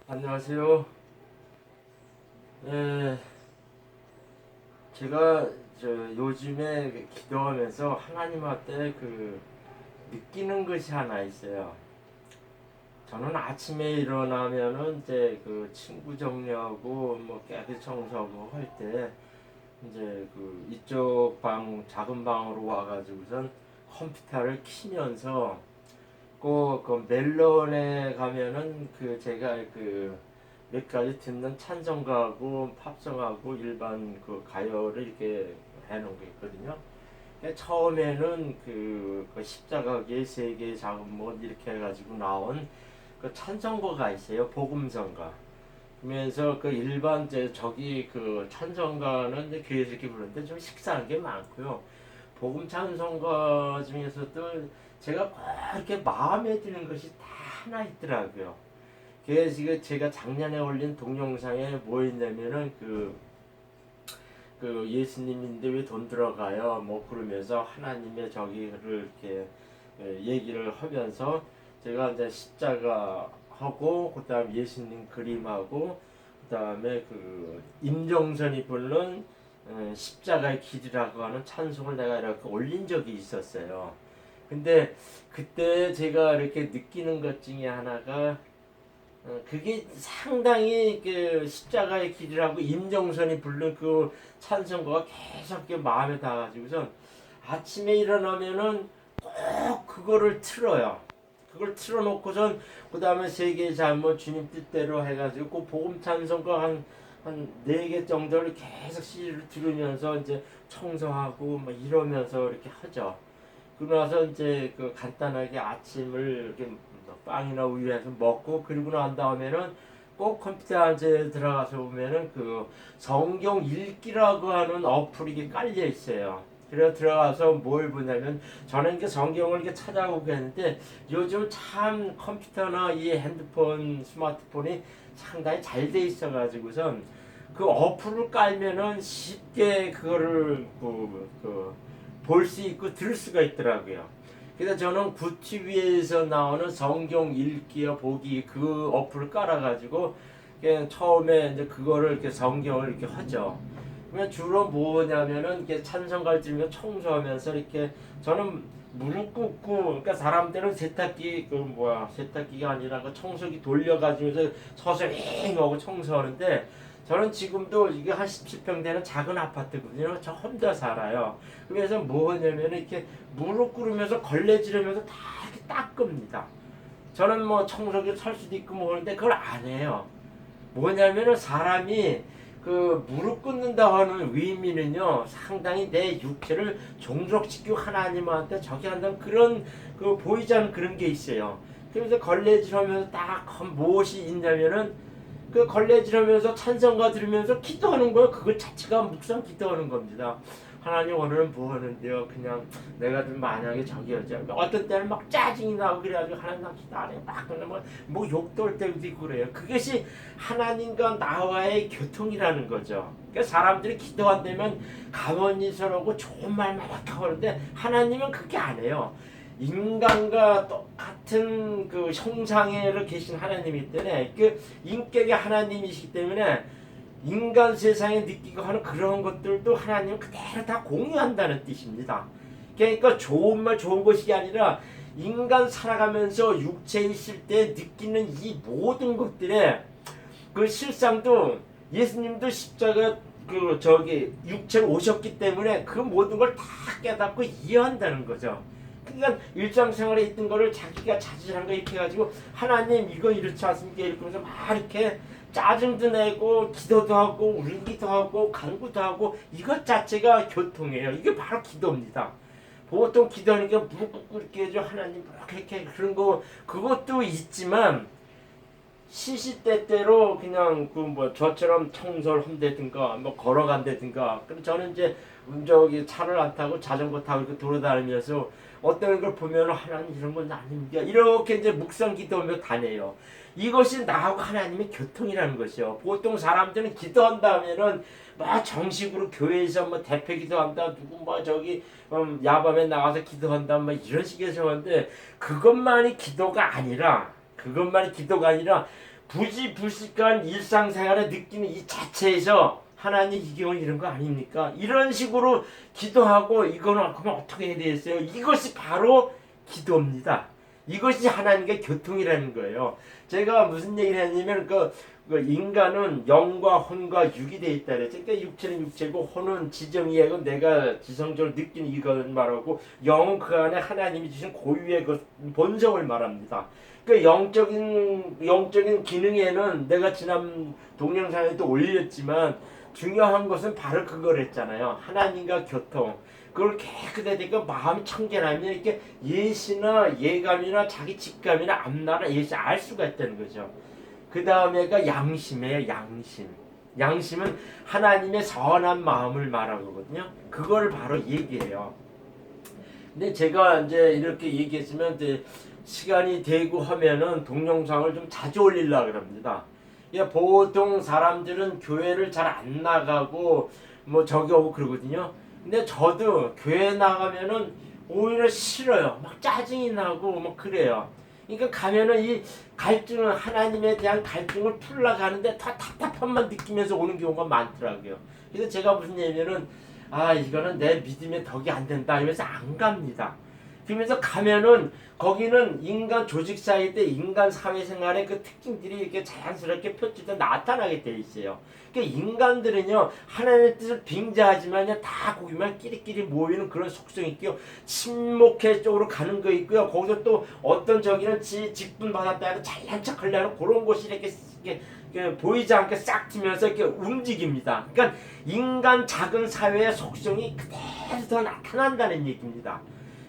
안녕하세요. 예, 제가 요즘에 기도하면서 하나님한테 느끼는 것이 하나 있어요. 저는 아침에 일어나면은 이제 친구 정리하고 뭐 깨끗이 청소하고 할 때 이제 이쪽 방 작은 방으로 와가지고선 컴퓨터를 키면서 꼭 멜론에 가면은 제가 몇 가지 듣는 찬송가하고 팝송하고 일반 가요를 이렇게 해놓은 게 있거든요. 처음에는 십자가의 세 개의 작은 못 이렇게 해가지고 나온 찬송가가 있어요. 복음성가. 그러면서 일반 저기 찬송가는 이제 교회에서 이렇게 부르는데 좀 식상한 게 많고요. 복음 찬송가 중에서도 제가 꼭 이렇게 마음에 드는 것이 다 하나 있더라고요. 그래서 제가 작년에 올린 동영상에 뭐 있냐면은 예수님인데 왜 돈 들어가요? 뭐 그러면서 하나님의 저기를 이렇게 얘기를 하면서 제가 이제 십자가 하고 그다음 예수님 그림하고 그다음에 임종선이 부른 십자가의 길이라고 하는 찬송을 내가 이렇게 올린 적이 있었어요. 근데 그때 제가 이렇게 느끼는 것 중에 하나가 그게 상당히 십자가의 길이라고 임정선이 부른 찬송가가 계속 마음에 닿아가지고선 아침에 일어나면은 꼭 그거를 틀어요. 그걸 틀어놓고선 그 다음에 세계 잘못 주님 뜻대로 해가지고 복음 찬송가 한 4개 정도를 계속 CD를 들으면서 이제 청소하고 뭐 이러면서 이렇게 하죠. 그러고 나서 이제 간단하게 아침을 이렇게 빵이나 우유해서 먹고 그리고 난 다음에는 꼭 컴퓨터 안에 들어가서 보면은 성경 읽기라고 하는 어플이 깔려 있어요. 그래서 들어가서 뭘 보냐면 저는 이렇게 성경을 이렇게 찾아보게 했는데 요즘 참 컴퓨터나 이 핸드폰, 스마트폰이 상당히 잘 돼 있어가지고선 그 어플을 깔면은 쉽게 그거를 볼 수 있고 들을 수가 있더라고요. 그래서 저는 구티비에서 나오는 성경 읽기와 보기 그 어플을 깔아가지고 그냥 처음에 이제 그거를 이렇게 성경을 이렇게 하죠. 그러면 주로 뭐냐면은 이렇게 찬송가를 들으며 청소하면서 이렇게 저는 무릎 꿇고 그러니까 사람들은 세탁기가 아니라 청소기 돌려가지고 서서 윙하고 청소하는데 저는 지금도 이게 한 17평 되는 작은 아파트거든요. 저 혼자 살아요. 그래서 뭐 하냐면 이렇게 무릎 꿇으면서 걸레질하면서 다 이렇게 닦습니다. 저는 뭐 청소기 살 수도 있고 뭐 하는데 그걸 안 해요. 뭐냐면은 사람이 무릎 꿇는다 하는 의미는요 상당히 내 육체를 종속시키고 하나님한테 저기 한다는 그런 보이지 않는 그런 게 있어요. 그래서 걸레질하면서 딱 무엇이 있냐면은 걸레질하면서 찬송가 들으면서 기도하는 거예요. 그것 자체가 묵상 기도하는 겁니다. 하나님 오늘은 뭐 하는데요? 그냥 내가 좀 만약에 저기였죠. 어떤 때는 막 짜증이 나고 그래가지고 하나님 나 기도 안 해. 막 뭐 욕도 할 때도 있고 그래요. 그것이 하나님과 나와의 교통이라는 거죠. 그러니까 사람들이 기도한다면 가만히 서라고 좋은 말만 이렇게 하는데 하나님은 그렇게 안 해요. 인간과 똑같은 형상으로 계신 하나님이기 때문에 인격의 하나님이시기 때문에 인간 세상에 느끼고 하는 그런 것들도 하나님은 그대로 다 공유한다는 뜻입니다. 그러니까 좋은 말 좋은 것이 아니라 인간 살아가면서 육체에 있을 때 느끼는 이 모든 것들에 실상도 예수님도 십자가 육체로 오셨기 때문에 그 모든 걸 다 깨닫고 이해한다는 거죠. 그러니까 일상생활에 있던 거를 자기가 자질한 거 이렇게 해가지고 하나님 이거 이렇지 않습니까? 이러면서 막 이렇게 짜증도 내고 기도도 하고 울기도 하고 간구도 하고 이것 자체가 교통이에요. 이게 바로 기도입니다. 보통 기도하는 게 무릎 꿇고 이렇게 해줘 하나님 이렇게 그런 거 그것도 있지만 시시때때로 그냥 저처럼 청소를 한다든가 뭐 걸어간다든가 그럼 저는 이제 저기 차를 안 타고 자전거 타고 이렇게 돌아다니면서 어떤 걸 보면 하나님 이런 건 아닙니다 이렇게 이제 묵상 기도하며 다녀요. 이것이 나하고 하나님의 교통이라는 것이요. 보통 사람들은 기도한다 하면은 뭐 정식으로 교회에서 뭐 대표 기도한다 누구 뭐 저기 야밤에 나가서 기도한다 뭐 이런 식의 하는데 그것만이 기도가 아니라 부지불식한 일상생활에 느끼는 이 자체에서 하나님 이 경우 이런 거 아닙니까? 이런 식으로 기도하고 이거는 그러면 어떻게 해야 되겠어요? 이것이 바로 기도입니다. 이것이 하나님과 교통이라는 거예요. 제가 무슨 얘기를 했냐면 그 인간은 영과 혼과 육이 돼 있다 그랬죠. 그러니까 육체는 육체고 혼은 지정이고 내가 지성적으로 느끼는 이걸 말하고 영은 그 안에 하나님이 주신 고유의 그 본성을 말합니다. 그 영적인 기능에는 내가 지난 동영상에도 올렸지만 중요한 것은 바로 그걸 했잖아요. 하나님과 교통. 그걸 깨끗하니까 마음이 청결하면 이렇게 예시나 예감이나 자기 직감이나 앞나라 예시 알 수가 있다는 거죠. 그 다음에가 양심이에요. 양심. 양심은 하나님의 선한 마음을 말하거든요. 그걸 바로 얘기해요. 근데 제가 이제 이렇게 얘기했으면 이제 시간이 되고 하면은 동영상을 좀 자주 올리려고 합니다. 보통 사람들은 교회를 잘 안 나가고 뭐 저기 오고 그러거든요. 근데 저도 교회 나가면은 오히려 싫어요. 막 짜증이 나고 막 그래요. 그러니까 가면은 이 갈증을 하나님에 대한 갈증을 풀러 가는데 다 답답함만 느끼면서 오는 경우가 많더라고요. 그래서 제가 무슨 얘기냐면은 이거는 내 믿음의 덕이 안 된다 이러면서 안 갑니다. 그러면서 가면은 거기는 인간 조직 사이 때 인간 사회생활의 그 특징들이 이렇게 자연스럽게 표출돼 나타나게 돼 있어요. 그러니까 인간들은요 하나님의 뜻을 빙자하지만요 다 거기만 끼리끼리 모이는 그런 속성이 있고요. 침묵회 쪽으로 가는 거 있고요. 거기서 또 어떤 저기는 직분 받았다 해도 잘난 척하려는 그런 곳이 이렇게 보이지 않게 싹 트면서 이렇게 움직입니다. 그러니까 인간 작은 사회의 속성이 그대로 나타난다는 얘기입니다.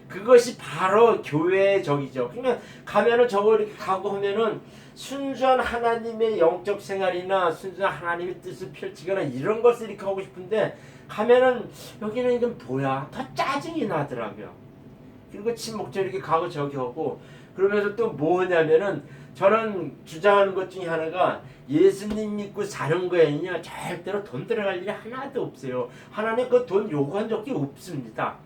그것이 바로 교회의 적이죠. 그러니까 가면은 저거 이렇게 가고 하면은 순수한 하나님의 영적 생활이나 순수한 하나님의 뜻을 펼치거나 이런 것을 이렇게 하고 싶은데 가면은 여기는 이건 뭐야? 더 짜증이 나더라고요. 그리고 침묵적 이렇게 가고 저기 하고 그러면서 또 뭐냐면은 저는 주장하는 것 중에 하나가 예수님 믿고 사는 거에는요 절대로 돈 들어갈 일이 하나도 없어요. 하나님 그 돈 요구한 적이 없습니다.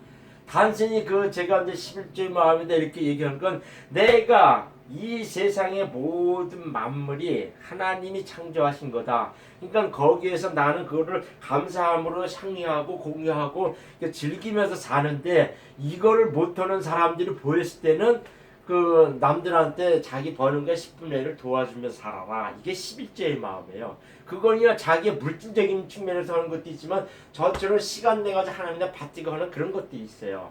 단순히 제가 이제 11조의 마음에다 이렇게 얘기하는 건 내가 이 세상의 모든 만물이 하나님이 창조하신 거다. 그러니까 거기에서 나는 그거를 감사함으로 향유하고 공유하고 즐기면서 사는데 이거를 못하는 사람들이 보였을 때는 그 남들한테 자기 버는 거 10분의 1을 도와주면서 살아라. 이게 11조의 마음이에요. 그거는요 자기의 물질적인 측면에서 하는 것도 있지만 저처럼 시간 내가지고 하나님께 받지고 하는 그런 것도 있어요.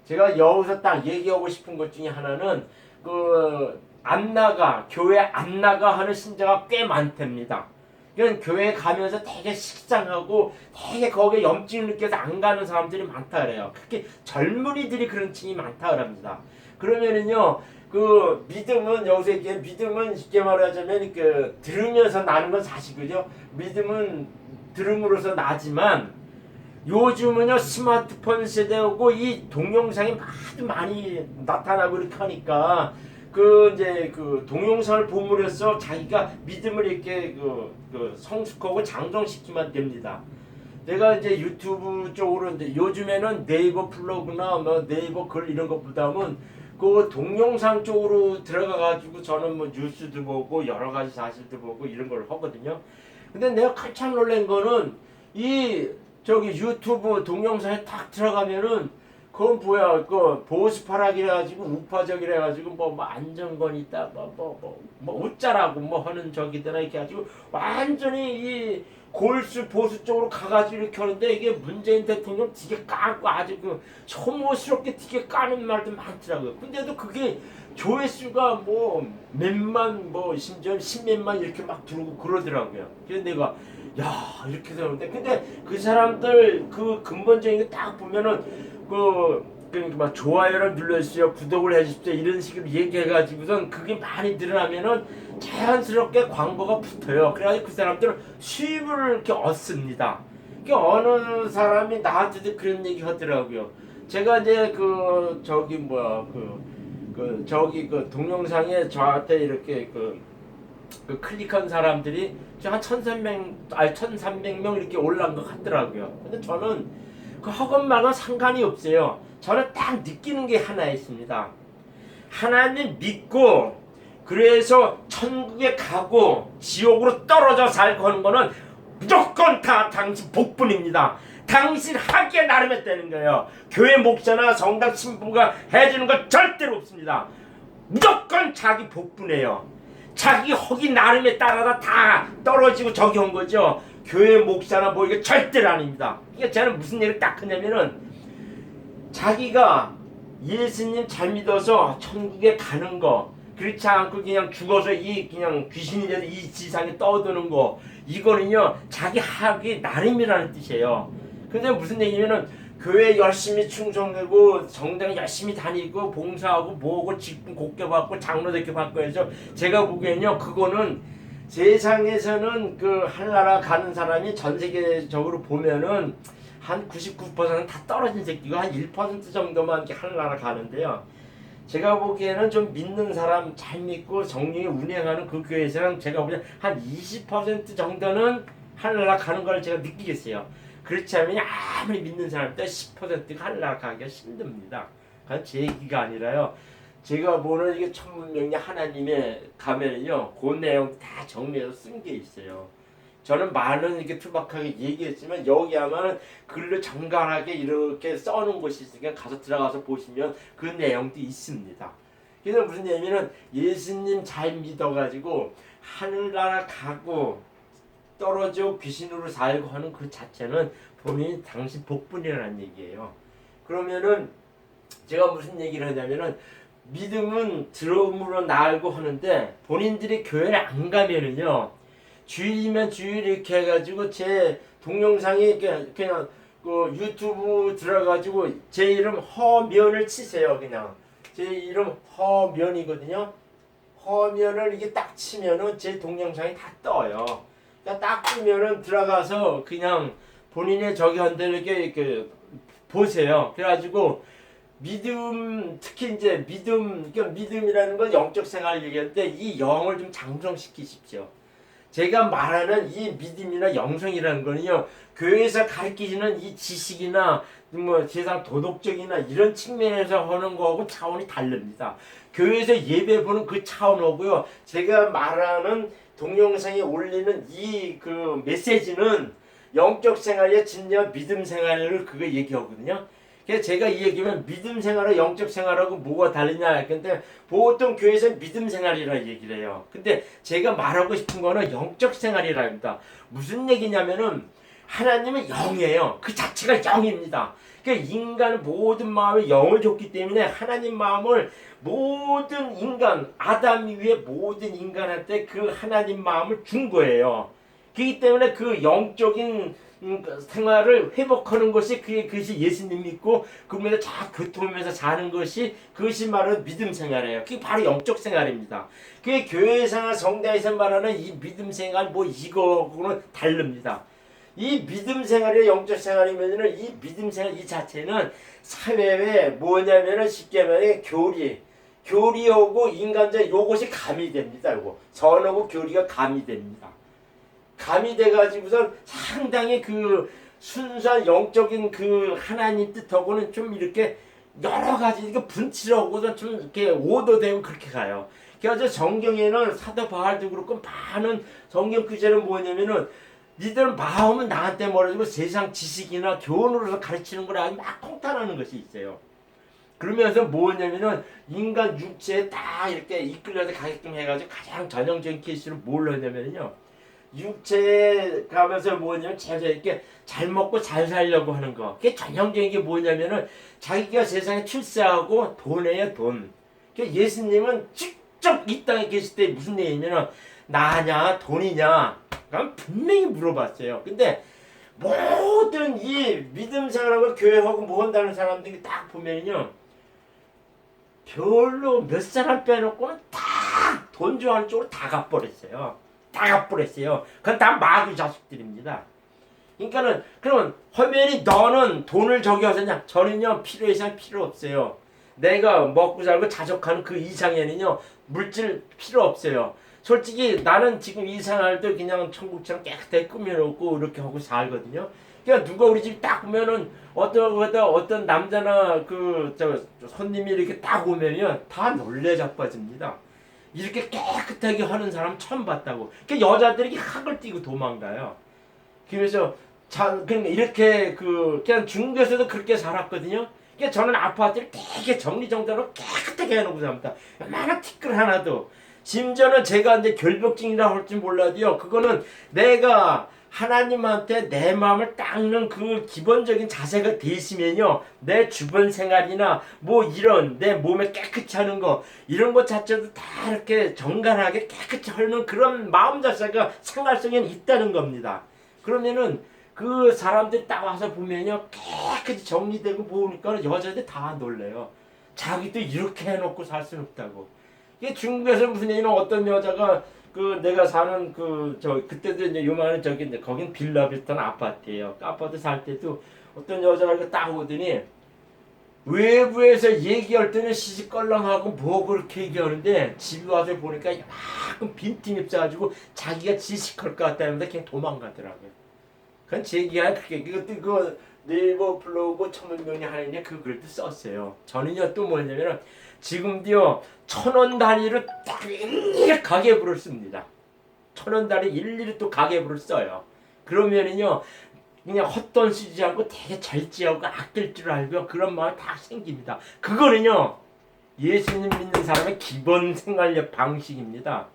제가 여기서 딱 얘기하고 싶은 것 중에 하나는 교회 안 나가 하는 신자가 꽤 많답니다. 그러니까 교회 가면서 되게 식상하고 되게 거기에 염증을 느껴서 안 가는 사람들이 많다 그래요. 특히 젊은이들이 그런 층이 많다 그럽니다. 그러면은요 믿음은 여기서 이렇게 믿음은 쉽게 말하자면 들으면서 나는 건 사실이죠. 믿음은 들음으로써 나지만 요즘은요 스마트폰 세대고 이 동영상이 많이 나타나고 이렇게 하니까 이제 동영상을 보므로써 자기가 믿음을 이렇게 성숙하고 장정시키면 됩니다. 내가 이제 유튜브 쪽으로 이제 요즘에는 네이버 블로그나 뭐 네이버 글 이런 것보다는 동영상 쪽으로 들어가 가지고 저는 뭐 뉴스도 보고 여러 가지 사실도 보고 이런 걸 하거든요. 근데 내가 깜짝 놀란 거는 유튜브 동영상에 딱 들어가면은 그건 뭐야 보수파락이라 가지고 우파적이라 가지고 뭐 안정권 있다 뭐 웃자라고 뭐 하는 저기들아 이렇게 가지고 완전히 이 골수 보수 쪽으로 가가지고 이렇게 하는데 이게 문재인 대통령 되게 까고 아주 혐오스럽게 되게 까는 말도 많더라고요. 근데도 그게 조회수가 뭐 몇만 심지어 십몇만 이렇게 막 들어오고 그러더라고요. 그래서 내가 이렇게 되는데 근데 그 사람들 근본적인 게 딱 보면은 막 좋아요를 눌러주세요, 구독을 해주십시오 이런 식으로 얘기해가지고선 그게 많이 늘어나면은 자연스럽게 광고가 붙어요. 그래가지고 그 사람들은 수입을 이렇게 얻습니다. 그러니까 어느 사람이 나한테도 그런 얘기 하더라고요. 제가 이제 동영상에 저한테 이렇게 클릭한 사람들이 한 1300명 이렇게 올라온 것 같더라고요. 근데 저는 학원만은 상관이 없어요. 저는 딱 느끼는 게 하나 있습니다. 하나님 믿고 그래서 천국에 가고 지옥으로 떨어져 살고 하는 거는 무조건 다 당신 복분입니다. 당신 하기에 나름했다는 거예요. 교회 목사나 성당 신부가 해주는 건 절대로 없습니다. 무조건 자기 복분이에요. 자기 허기 나름에 따라다 다 떨어지고 저기 온 거죠. 교회 목사나 뭐 이게 절대로 아닙니다. 이게 저는 무슨 얘기를 딱 하냐면은 자기가 예수님 잘 믿어서 천국에 가는 거, 그렇지 않고 그냥 죽어서 이 그냥 귀신이 돼서 이 지상에 떠드는 거, 이거는요 자기 하기 나름이라는 뜻이에요. 근데 무슨 얘기냐면은 교회 열심히 충성되고 정당 열심히 다니고 봉사하고 뭐하고 직분 곱게 받고 장로대교 받고 해서 제가 보기에는요 그거는 세상에서는 그 하늘나라 가는 사람이 전 세계적으로 보면은 한 99%는 다 떨어진 새끼고 한 1% 정도만 이렇게 하늘나라 가는데요. 제가 보기에는 좀 믿는 사람 잘 믿고 정령이 운행하는 그 교회에서는 제가 보기엔 한 20% 정도는 하늘나라 가는 걸 제가 느끼겠어요. 그렇지 않으면 아무리 믿는 사람도 10%가 하늘나라 가기가 힘듭니다. 그건 제 얘기가 아니라요. 제가 보는 이게 천문명리 하나님의 가면은요, 그 내용 다 정리해서 쓴 게 있어요. 저는 많은 이렇게 투박하게 얘기했지만 여기 하면 글로 정갈하게 이렇게 써놓은 곳이 있으니까 가서 들어가서 보시면 그 내용도 있습니다. 그래서 무슨 얘기냐면 예수님 잘 믿어가지고 하늘나라 가고 떨어져 귀신으로 살고 하는 그 자체는 본인이 당신 복분이라는 얘기예요. 그러면은 제가 무슨 얘기를 하냐면은 믿음은 들음으로 나알고 하는데 본인들이 교회를 안 가면은요 주일이면 주일 이렇게 해가지고 제 동영상에 그냥 그 유튜브 들어가지고 제 이름 허면을 치세요. 그냥 제 이름 허면이거든요. 허면을 이게 딱 치면은 제 동영상이 다 떠요. 그러니까 딱 뜨면은 들어가서 그냥 본인의 저기 한 대로 이렇게 보세요. 그래가지고 믿음, 특히 이제 믿음, 그러니까 믿음이라는 건 영적 생활을 얘기하는데 이 영을 좀 장성시키십시오. 제가 말하는 이 믿음이나 영성이라는 거는요, 교회에서 가르치는 이 지식이나 뭐 세상 도덕적이나 이런 측면에서 하는 거하고 차원이 다릅니다. 교회에서 예배 보는 그 차원하고요, 제가 말하는 동영상에 올리는 이 그 메시지는 영적 생활의 진짜 믿음 생활을 그거 얘기하거든요. 그래서 제가 이 얘기하면 믿음 생활과 영적 생활하고 뭐가 다르냐. 근데 보통 교회에서 믿음 생활이라 얘기를 해요. 근데 제가 말하고 싶은 거는 영적 생활이라 합니다. 무슨 얘기냐면은 하나님은 영이에요. 그 자체가 영입니다. 그러니까 인간은 모든 마음에 영을 줬기 때문에 하나님 마음을 모든 인간, 아담 이후에 모든 인간한테 그 하나님 마음을 준 거예요. 그렇기 때문에 그 영적인 생활을 회복하는 것이 그것이 예수님 믿고 그분에서 잘 교통하면서 사는 것이 그것이 말하는 믿음 생활이에요. 그게 바로 영적 생활입니다. 그게 교회에서나 성당에서 말하는 이 믿음 생활 뭐 이거하고는 다릅니다. 이 믿음 생활이 영적 생활이면은 이 믿음 생활 이 자체는 사회에 뭐냐면은 쉽게 말해 교리하고 인간적 요것이 가미됩니다. 요거 선하고 교리가 가미됩니다. 가미돼가지고서 상당히 그 순수한 영적인 그 하나님 뜻하고는 좀 이렇게 여러 가지 이렇게 분칠하고서 좀 이렇게 오도되고 그렇게 가요. 그래서 성경에는 사도 바울도 그렇고 많은 성경 구절은 뭐냐면은 니들 마음은 나한테 멀어지고 세상 지식이나 교훈으로서 가르치는 걸 아주 막 통탄하는 것이 있어요. 그러면서 뭐냐면은 인간 육체에 딱 이렇게 이끌려서 가게끔 해가지고 가장 전형적인 케이스로 뭘 하냐면요. 육체에 가면서 뭐냐면 제가 이렇게 잘 먹고 잘 살려고 하는 거. 그게 전형적인 게 뭐냐면은 자기가 세상에 출세하고 돈이에요, 돈. 그러니까 예수님은 직접 이 땅에 계실 때 무슨 얘기냐면 나냐, 돈이냐. 그럼 분명히 물어봤어요. 근데 모든 이 믿음 생활하고 교회하고 뭐 한다는 사람들이 딱 보면요. 별로 몇 사람 빼놓고는 다 돈 좋아하는 쪽으로 다 가버렸어요. 다 갚버렸어요. 그건 다 마귀 자식들입니다. 그러니까는 그러면 화면이 너는 돈을 저기 하셨냐? 저는요 필요 이상 필요 없어요. 내가 먹고 살고 자족하는 그 이상에는요 물질 필요 없어요. 솔직히 나는 지금 이 생활도 그냥 천국처럼 깨끗하게 꾸며놓고 이렇게 하고 살거든요. 그러니까 누가 우리 집 딱 보면은 어떤 남자나 그 저 손님이 이렇게 딱 오면요 다 놀래 자빠집니다. 이렇게 깨끗하게 하는 사람 처음 봤다고. 그러니까 여자들이 학을 띄고 도망가요. 그래서 그냥 이렇게 그냥 중국에서도 그렇게 살았거든요. 그러니까 저는 아파트를 되게 정리정돈으로 깨끗하게 해놓고 삽니다. 얼마나 티끌 하나도. 심지어는 제가 이제 결벽증이라 할지 몰라도요. 그거는 내가 하나님한테 내 마음을 닦는 그 기본적인 자세가 돼 있으면요. 내 주변 생활이나 뭐 이런 내 몸에 깨끗이 하는 거 이런 것 자체도 다 이렇게 정갈하게 깨끗이 하는 그런 마음 자세가 생활성에는 있다는 겁니다. 그러면은 그 사람들이 딱 와서 보면요. 깨끗이 정리되고 보니까 여자들이 다 놀래요. 자기도 이렇게 해놓고 살 수는 없다고. 이게 중국에서 무슨 얘기는 어떤 여자가 그 내가 사는 그때도 이제 요만한 저기 이제 거긴 빌라 비슷한 아파트예요. 아파트 살 때도 어떤 여자가 이렇게 딱 오더니 외부에서 얘기할 때는 시시껄렁하고 뭐 그렇게 얘기하는데 집에 와서 보니까 이만큼 빈틈 입혀가지고 자기가 지식할 것 같다는데 그냥 도망가더라고요. 그건 제 얘기가 그게 그것도 그 네이버 블로그 천문명이 하는데 그 글도 썼어요. 저는요 또 뭐냐면은 지금도요 1,000원 단위로 딱 일일이 가계부를 씁니다. 1,000원 단위 일일이 또 가계부를 써요. 그러면은요 그냥 헛돈 쓰지 않고 되게 잘 지하고 아낄 줄 알고 그런 마음이 다 생깁니다. 그거는요 예수님 믿는 사람의 기본 생활 방식입니다.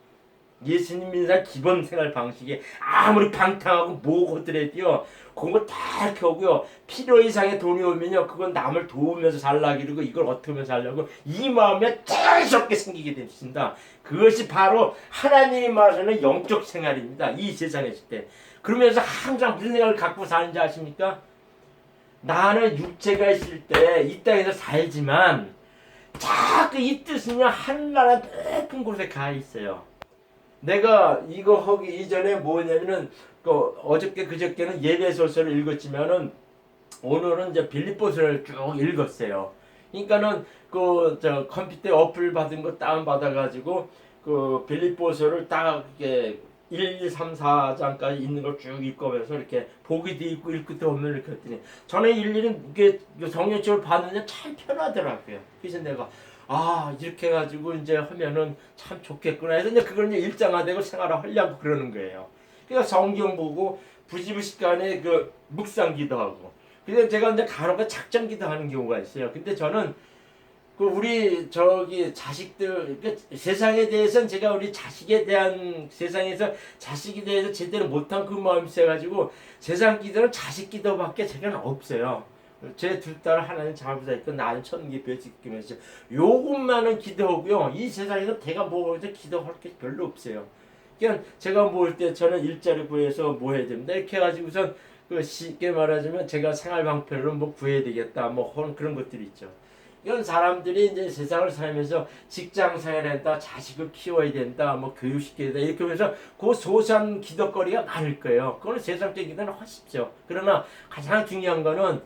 예수님 믿는 사람 기본 생활 방식이 아무리 방탕하고 뭐고 하더라도요 그거 다 이렇게 하고요 필요 이상의 돈이 오면요 그건 남을 도우면서 살라 그러고 이걸 어떻게 하면 살려고 이 마음에 자연스럽게 생기게 됩니다. 그것이 바로 하나님이 말하는 영적 생활입니다. 이 세상에 있을 때. 그러면서 항상 무슨 생각을 갖고 사는지 아십니까? 나는 육체가 있을 때 이 땅에서 살지만 자꾸 이 뜻은요 하늘나라 높은 곳에 가 있어요. 내가 이거 하기 이전에 뭐냐면은 어저께 그저께는 예배소설을 읽었지만은 오늘은 이제 빌립보서를 쭉 읽었어요. 그러니까는 저 컴퓨터 어플 받은 거 다운 받아 가지고 그 빌립보서를 딱 이렇게 1, 2, 3, 4장까지 있는 걸 쭉 읽으면서 이렇게 보기도 있고 읽을 때 없는 이렇게 했더니 저는 일일이 이게 성경책을 봤는데 참 편하더라고요. 그래서 내가 이렇게 해가지고 이제 하면은 참 좋겠구나 해서 이제 그걸 이제 일장화되고 생활을 하려고 그러는 거예요. 그러니까 성경 보고 부지부식간에 그 묵상 기도하고. 그래서 제가 이제 간혹 작전 기도하는 경우가 있어요. 근데 저는 그 우리 저기 자식들 그러니까 세상에 대해서는 제가 우리 자식에 대한 세상에서 자식에 대해서 제대로 못한 그 마음이 있어가지고 세상 기도는 자식 기도밖에 제가 없어요. 제 두 딸 하나는 자부자 있고 나는 천기뼈 지키면서 요것만은 기도하고요. 이 세상에서 내가 뭐 기도할 게 별로 없어요. 그냥 제가 모을 때 저는 일자리 구해서 뭐 해야 됩니다. 이렇게 해가지고선 그 쉽게 말하자면 제가 생활 방편으로 뭐 구해야 되겠다 뭐 그런 것들이 있죠. 이런 사람들이 이제 세상을 살면서 직장 생활해야 된다, 자식을 키워야 된다, 뭐 교육시켜야 된다 이렇게 하면서 그 소소한 기도거리가 많을 거예요. 그거는 세상적인 기도는 하십시오. 그러나 가장 중요한 거는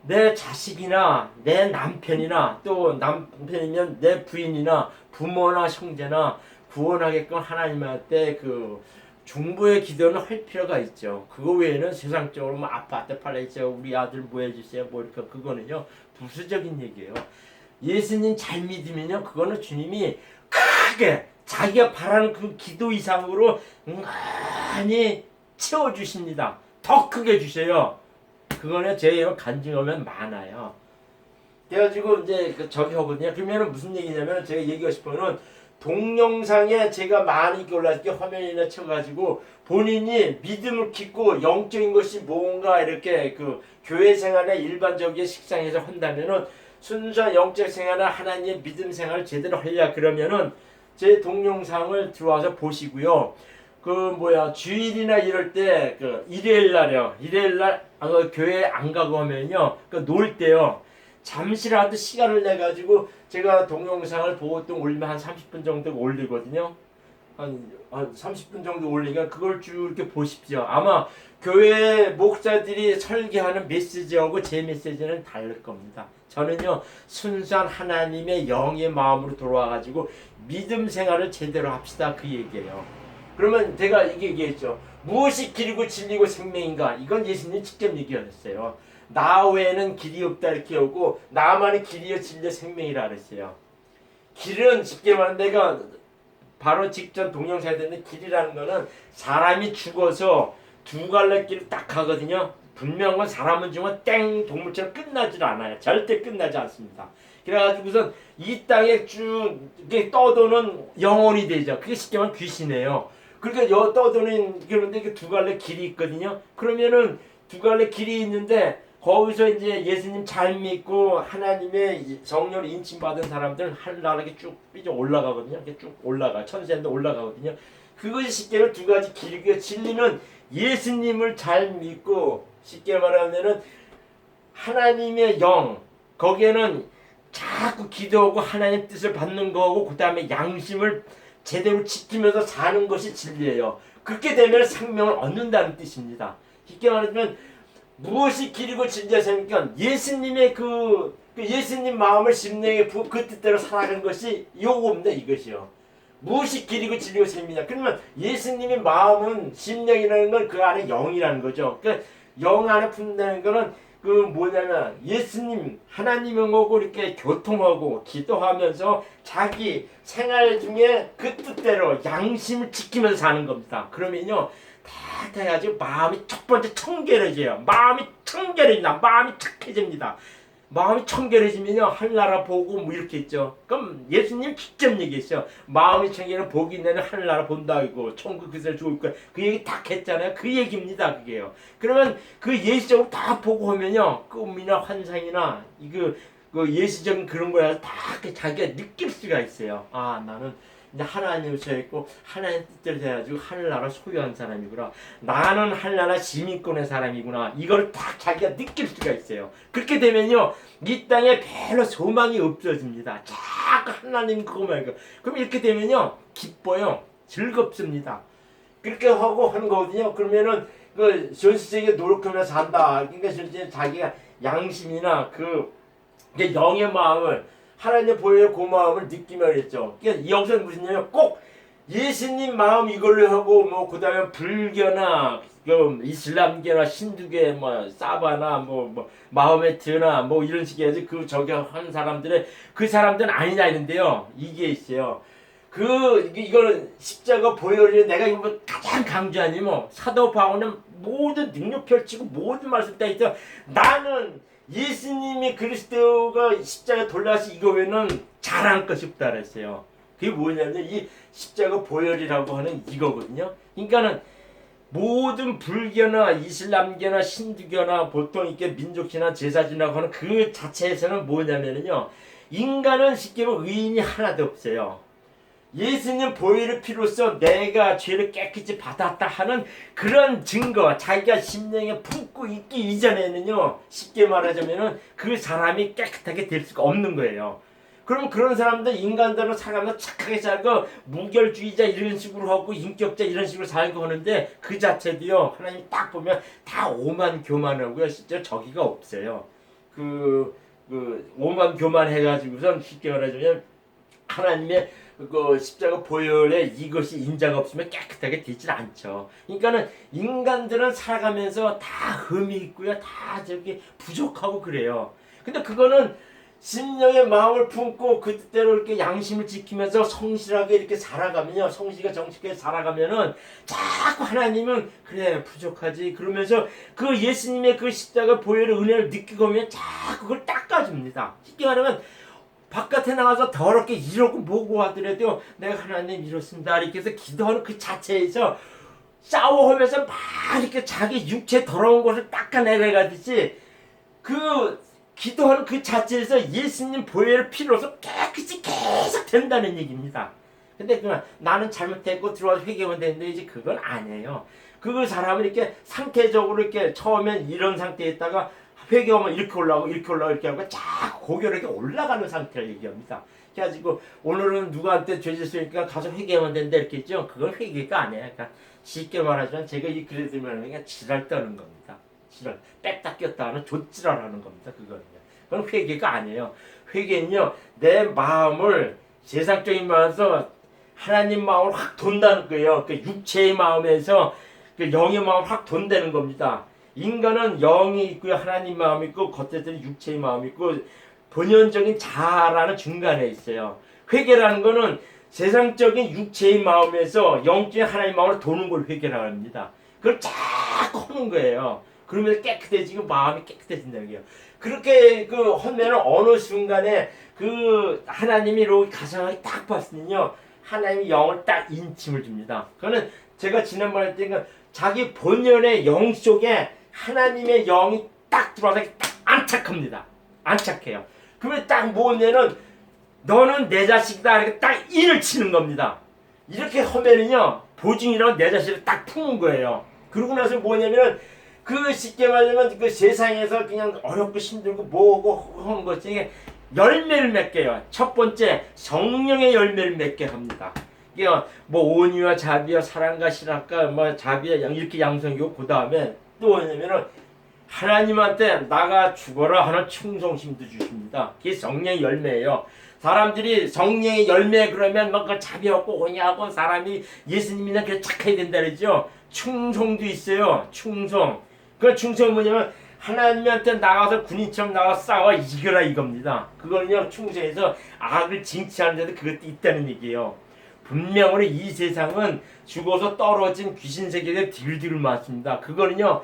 내 자식이나 내 남편이나 또 남편이면 내 부인이나 부모나 형제나 구원하게끔 하나님한테 그 중보의 기도는 할 필요가 있죠. 그거 외에는 세상적으로 뭐 아파트 팔아주세요, 우리 아들 뭐 해주세요, 뭐 이렇게 그거는요 부수적인 얘기예요. 예수님 잘 믿으면요 그거는 주님이 크게 자기가 바라는 그 기도 이상으로 많이 채워주십니다. 더 크게 주세요. 그거는 제 간증하면 많아요. 그래가지고 이제 저기 하거든요. 그러면은 무슨 얘기냐면 제가 얘기하고 싶은 거는 동영상에 제가 많이 올라갈게 화면이나 쳐가지고 본인이 믿음을 깊고 영적인 것이 뭔가 이렇게 그 교회 생활에 일반적인 식상에서 한다면은 순수한 영적 생활을 하나님의 믿음 생활을 제대로 하려 그러면은 제 동영상을 들어와서 보시고요. 주일이나 이럴 때 일요일 날이요. 일요일 날 교회 안 가고 하면요. 놀 때요. 잠시라도 시간을 내 가지고 제가 동영상을 보통 올리면 한 30분 정도 올리거든요. 한 30분 정도 올리니까 그걸 쭉 이렇게 보십시오. 아마 교회 목사들이 설계하는 메시지하고 제 메시지는 다를 겁니다. 저는요 순수한 하나님의 영의 마음으로 돌아와 가지고 믿음 생활을 제대로 합시다 그 얘기예요. 그러면 제가 이게 얘기했죠. 무엇이 길이고 진리고 생명인가? 이건 예수님이 직접 얘기하셨어요. 나 외에는 길이 없다 이렇게 하고 나만이 길이요 진리요 생명이라 그랬어요. 길은 쉽게 말하면 내가 바로 직전 동영상에 되는 길이라는 거는 사람이 죽어서 두 갈래 길을 딱 가거든요. 분명한 건 사람은 죽으면 땡 동물처럼 끝나질 않아요. 절대 끝나지 않습니다. 그래가지고선 이 땅에 쭉 이렇게 떠도는 영혼이 되죠. 그게 쉽게 말하면 귀신이에요. 그러니까 떠도는 그런데 그 두 갈래 길이 있거든요. 그러면은 두 갈래 길이 있는데 거기서 이제 예수님 잘 믿고 하나님의 성령을 인침받은 사람들은 하늘나라에 쭉 삐져 올라가거든요. 이렇게 쭉 올라가 천사인데 올라가거든요. 그것이 쉽게 말하면 두 가지 길이고요. 진리는 예수님을 잘 믿고 쉽게 말하면은 하나님의 영 거기에는 자꾸 기도하고 하나님 뜻을 받는 거고 그 다음에 양심을 제대로 지키면서 사는 것이 진리예요. 그렇게 되면 생명을 얻는다는 뜻입니다. 쉽게 말하면 무엇이 길이고 진리가 생기니까 예수님의 그 예수님 마음을 심령에 그 뜻대로 살아가는 것이 요겁니다. 이것이요. 무엇이 길이고 진리고 생명이냐. 그러면 예수님의 마음은 심령이라는 건 그 안에 영이라는 거죠. 그러니까 영 안에 품는다는 거는 그 뭐냐면 예수님 하나님을 보고 이렇게 교통하고 기도하면서 자기 생활 중에 그 뜻대로 양심을 지키면서 사는 겁니다. 그러면요 다 돼가지고 마음이 첫 번째 청결해져요. 마음이 청결해진다. 마음이 착해집니다. 마음이 청결해지면요 하늘나라 보고 뭐 이렇게 있죠. 그럼 예수님 직접 얘기했어요. 마음이 청결해 복이 있는 하늘나라 본다 이거 천국 그새 좋을 거야. 그 얘기 딱 했잖아요. 그 얘기입니다. 그게요. 그러면 그 예시적으로 다 보고 하면요 꿈이나 환상이나 이거 그 예시적인 그런 거야 다 자기가 느낄 수가 있어요. 아 나는 이제 하나님을 서있고 하나님 뜻대로 돼가지고 하늘나라 소유한 사람이구나. 나는 하늘나라 시민권의 사람이구나. 이걸 딱 자기가 느낄 수가 있어요. 그렇게 되면요 이 땅에 별로 소망이 없어집니다. 자꾸 하나님 그거만 이거. 그럼 이렇게 되면요 기뻐요. 즐겁습니다. 그렇게 하고 하는 거거든요. 그러면은 그 현실적인 노력하면서 산다. 그러니까 실제 자기가 양심이나 그 영의 마음을 하나님의 보혈의 그 마음을 느끼면 했죠. 그러니까 여기서 무슨 얘기냐면 꼭 예수님 마음 이걸로 하고 뭐 그다음에 불교나 그 이슬람교나 신두교 뭐 사바나 뭐 마호메트나 뭐 이런 식의 해서 그 저기 한 사람들의 그 사람들은 아니냐 이런데요. 이게 있어요. 이거는 십자가 보혈이 내가 이거 가장 강조하니 뭐 사도 바울은 모든 능력 펼치고 모든 말씀 다 있어. 나는 예수님이 그리스도가 십자가 돌아가시 이거 외에는 잘할 것이 없다 그랬어요. 그게 뭐냐면 이 십자가 보혈이라고 하는 이거거든요. 그러니까는 모든 불교나 이슬람교나 신두교나 보통 이렇게 민족신화 제사신화라고 하는 그 자체에서는 뭐냐면요. 인간은 쉽게 말하면 의인이 하나도 없어요. 예수님 보혈의 피로써 내가 죄를 깨끗이 받았다 하는 그런 증거 자기가 심령에 품고 있기 이전에는요 쉽게 말하자면은 그 사람이 깨끗하게 될 수가 없는 거예요. 그럼 그런 사람들 인간들은 살아가면서 착하게 살고 무결주의자 이런 식으로 하고 인격자 이런 식으로 살고 하는데 그 자체도요 하나님 딱 보면 다 오만 교만하고요 실제로 저기가 없어요. 그 오만 교만해가지고선 쉽게 말하자면 하나님의 그 십자가 보혈에 이것이 인자가 없으면 깨끗하게 되질 않죠. 그러니까는 인간들은 살아가면서 다 흠이 있고요, 다 저기 부족하고 그래요. 근데 그거는 심령의 마음을 품고 그 뜻대로 이렇게 양심을 지키면서 성실하게 이렇게 살아가면요, 성실하게 정직하게 살아가면은 자꾸 하나님은 그래 부족하지 그러면서 그 예수님의 그 십자가 보혈의 은혜를 느끼고 오면 자꾸 그걸 닦아줍니다. 쉽게 말하면. 바깥에 나가서 더럽게 이러고 뭐고 하더라도 내가 하나님 이렇습니다 이렇게 해서 기도하는 그 자체에서 샤워하면서 막 이렇게 자기 육체 더러운 것을 닦아내려가듯이 그 기도하는 그 자체에서 예수님 보혈의 피로서 깨끗이 계속 된다는 얘기입니다. 근데 나는 잘못했고 들어와서 회개하면 되는데 이제 그건 아니에요. 그 사람은 이렇게 상태적으로 이렇게 처음엔 이런 상태에 있다가 회개하면 이렇게 올라오고 이렇게 하고 자꾸 고결하게 올라가는 상태를 얘기합니다. 그래가지고 오늘은 누구한테 죄 짓으니까 가서 회개하면 된다 이렇게 했죠. 그건 회개가 아니에요. 그러니까 쉽게 말하자면 제가 이 글을 들면 그냥 지랄 떠는 겁니다. 지랄 뺐다 꼈다 하는 좆지랄하는 겁니다. 그거는요. 그건 회개가 아니에요. 회개는요 내 마음을 세상적인 마음에서 하나님 마음을 확 돈다는 거예요. 그 육체의 마음에서 그 영의 마음을 확 돈다는 겁니다. 인간은 영이 있고요, 하나님 마음이 있고 겉에서는 육체의 마음이 있고 본연적인 자아라는 중간에 있어요. 회개라는 거는 세상적인 육체의 마음에서 영적인 하나님의 마음으로 도는 걸 회개합니다. 그걸 쫙 하는 거예요. 그러면 깨끗해지고 마음이 깨끗해진다는 거예요. 그렇게 그 하면은 어느 순간에 그 하나님이 이렇게 가상하게 딱 봤으면요, 하나님이 영을 딱 인침을 줍니다. 그거는 제가 지난번에 했던 자기 본연의 영 속에 하나님의 영이 딱 들어와서 딱 안착합니다. 안착해요. 그러면 딱 뭐냐면 너는 내 자식이다 이렇게 딱 인을 치는 겁니다. 이렇게 하면은요, 보증이라고 내 자식을 딱 푸는 거예요. 그러고 나서 뭐냐면은 그 쉽게 말하면 그 세상에서 그냥 어렵고 힘들고 뭐고 하는 것 중에 열매를 맺게요. 첫 번째 성령의 열매를 맺게 합니다. 이게 뭐 온유와 자비와 사랑과 실학과 뭐 자비와 이렇게 양성이고, 그 다음에 또 뭐냐면은 하나님한테 나가 죽어라 하는 충성심도 주십니다. 그게 성령의 열매예요. 사람들이 성령의 열매 그러면 막 그 자비 없고 온유하고 사람이 예수님이나 그래 착해야 된다 그러죠. 충성도 있어요. 충성. 그 충성은 뭐냐면 하나님한테 나가서 군인처럼 나가서 싸워 이겨라 이겁니다. 그거는요, 충성해서 악을 징치하는 데도 그것도 있다는 얘기예요. 분명으로 이 세상은 죽어서 떨어진 귀신 세계에 딜딜 많습니다. 그거는요,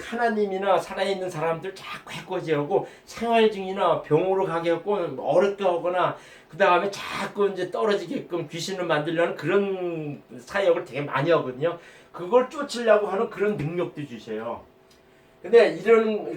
하나님이나 살아있는 사람들 자꾸 해코지하고 생활 중이나 병으로 가게 하고 어렵게 하거나 그 다음에 자꾸 이제 떨어지게끔 귀신을 만들려는 그런 사역을 되게 많이 하거든요. 그걸 쫓으려고 하는 그런 능력도 주셔요. 근데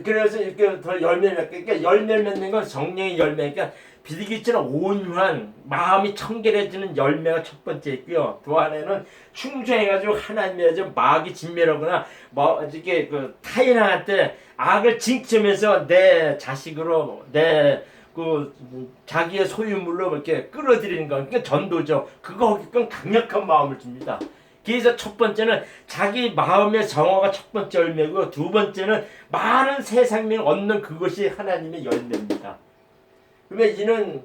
그래서 이렇게 더 열매를 맺게, 그러니까 열매를 맺는 건 성령의 열매, 그러니까 비둘기처럼 온유한 마음이 청결해지는 열매가 첫 번째 있고요. 또 하나는 충성해가지고 하나님의 마귀 진멸하거나 뭐 이렇게 그 타인한테 악을 징치면서 내 자식으로 자기의 소유물로 이렇게 끌어들이는 거, 그러니까 전도죠. 그거 하게끔 강력한 마음을 줍니다. 그래서 첫 번째는 자기 마음의 정화가 첫 번째 열매고, 두 번째는 많은 새 생명 얻는 그것이 하나님의 열매입니다. 그러면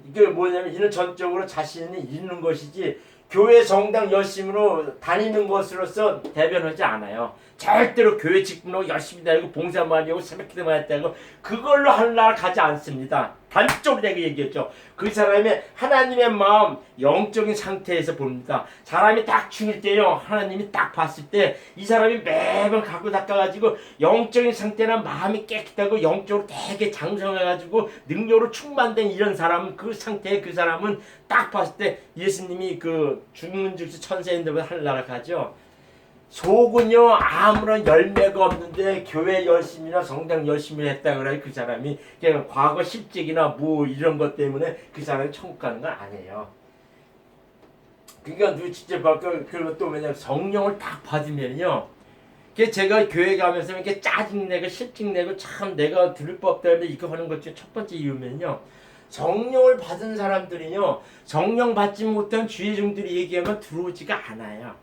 이는 전적으로 자신이 있는 것이지 교회 정당 열심으로 다니는 것으로서 대변하지 않아요. 절대로 교회 직분으로 열심히 다니고 봉사 많이 하고 새벽기도 많이 했다고 그걸로 하늘나라 가지 않습니다. 단적으로 내가 얘기했죠. 그 사람의 하나님의 마음 영적인 상태에서 봅니다. 사람이 딱 죽을 때요, 하나님이 딱 봤을 때 이 사람이 매번 갖고 닦아가지고 영적인 상태나 마음이 깨끗하고 영적으로 되게 장성해가지고 능력으로 충만된 이런 사람은, 그 상태에 그 사람은 딱 봤을 때 예수님이 그 죽는 즉시 천사인데 하늘나라 가죠. 속은요 아무런 열매가 없는데 교회 열심이나 성당 열심히 했다 그래 그 사람이 그냥 과거 실직이나 뭐 이런 것 때문에 그 사람이 천국 가는 건 아니에요. 그러니까 누구 직접 그리고 또 뭐냐, 성령을 딱 받으면요, 제가 교회 가면서 이렇게 짜증내고 실직내고 참 내가 들을 법 없다 근데 이거 하는 것 중에 첫 번째 이유면요, 성령을 받은 사람들이요 성령 받지 못한 주의 종들이 얘기하면 들어오지가 않아요.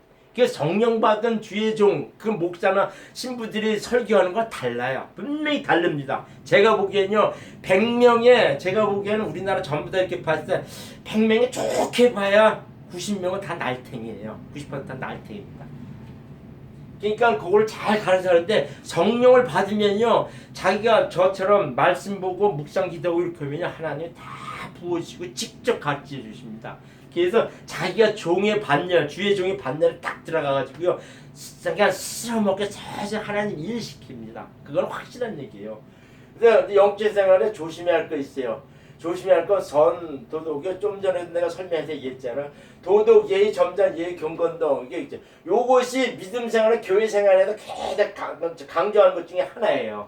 성령 받은 주의 종, 그 목사나 신부들이 설교하는 건 달라요. 분명히 다릅니다. 제가 보기엔요, 100명에, 제가 보기에는 우리나라 전부 다 이렇게 봤을 때 100명에 좋게 봐야 90명은 다 날탱이에요. 90% 다 날탱입니다. 그러니까 그걸 잘 가르쳐하는데, 성령을 받으면요, 자기가 저처럼 말씀 보고 묵상 기도하고 이렇게 하면요, 하나님이 다 부어주시고 직접 가르쳐 주십니다. 그래서 자기가 종의 반열, 주의 종의 반열을 딱 들어가가지고요, 그냥 쓸어먹게 서서히 하나님 일 시킵니다. 그건 확실한 얘기예요. 그래서 영적 생활에 조심해야 할 거 있어요. 조심해야 할 건 도덕. 좀 전에 내가 설명해서 얘기했잖아. 도덕, 예의, 점잖, 예의, 경건동. 이게 있죠. 요것이 믿음 생활과 교회 생활에도 계속 강조하는 것 중에 하나예요.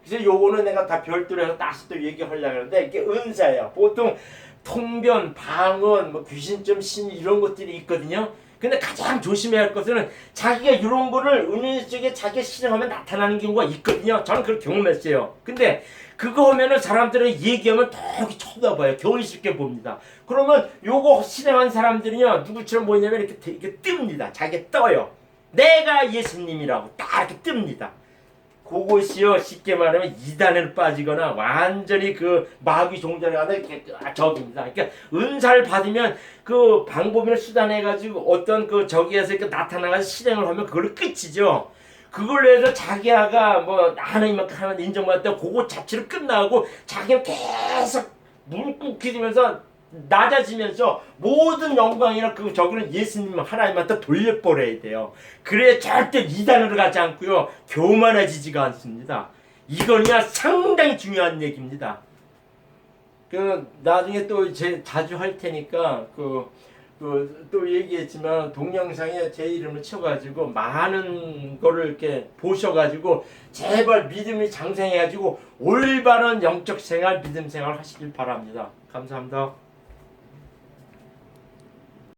그래서 요거는 내가 다 별도로 해서 다시 또 얘기하려고 하는데, 이게 은사예요. 보통 통변, 방언, 뭐 귀신점, 신 이런 것들이 있거든요. 근데 가장 조심해야 할 것은 자기가 이런 거를 은혜 속에 자기가 실행하면 나타나는 경우가 있거든요. 저는 그걸 경험했어요. 근데 그거 하면은 사람들이 얘기하면 더 쳐다봐요. 경이스럽게 봅니다. 그러면 요거 실행한 사람들이요, 누구처럼 보이냐면 이렇게 뜹니다. 자기가 떠요. 내가 예수님이라고 딱 이렇게 뜹니다. 그것이요, 쉽게 말하면 이단에 빠지거나 완전히 그 마귀 종전에 가서 적입니다. 그러니까 은사를 받으면 그 방법을 수단해가지고 어떤 그 저기에서 이렇게 나타나가서 실행을 하면 그걸로 끝이죠. 그걸로 해서 자기가 뭐 하나님만큼 하나님 인정받았다, 그거 자체로 끝나고 자기는 계속 물고 기면서 낮아지면서 모든 영광이나 그 저거는 예수님 하나님한테 돌려버려야 돼요. 그래야 절대 이단으로 가지 않고요. 교만해지지가 않습니다. 이거냐 상당히 중요한 얘기입니다. 그 나중에 또 자주 할 테니까 또 얘기했지만 동영상에 제 이름을 쳐가지고 많은 거를 이렇게 보셔가지고 제발 믿음이 장생해가지고 올바른 영적 생활, 믿음 생활 하시길 바랍니다. 감사합니다.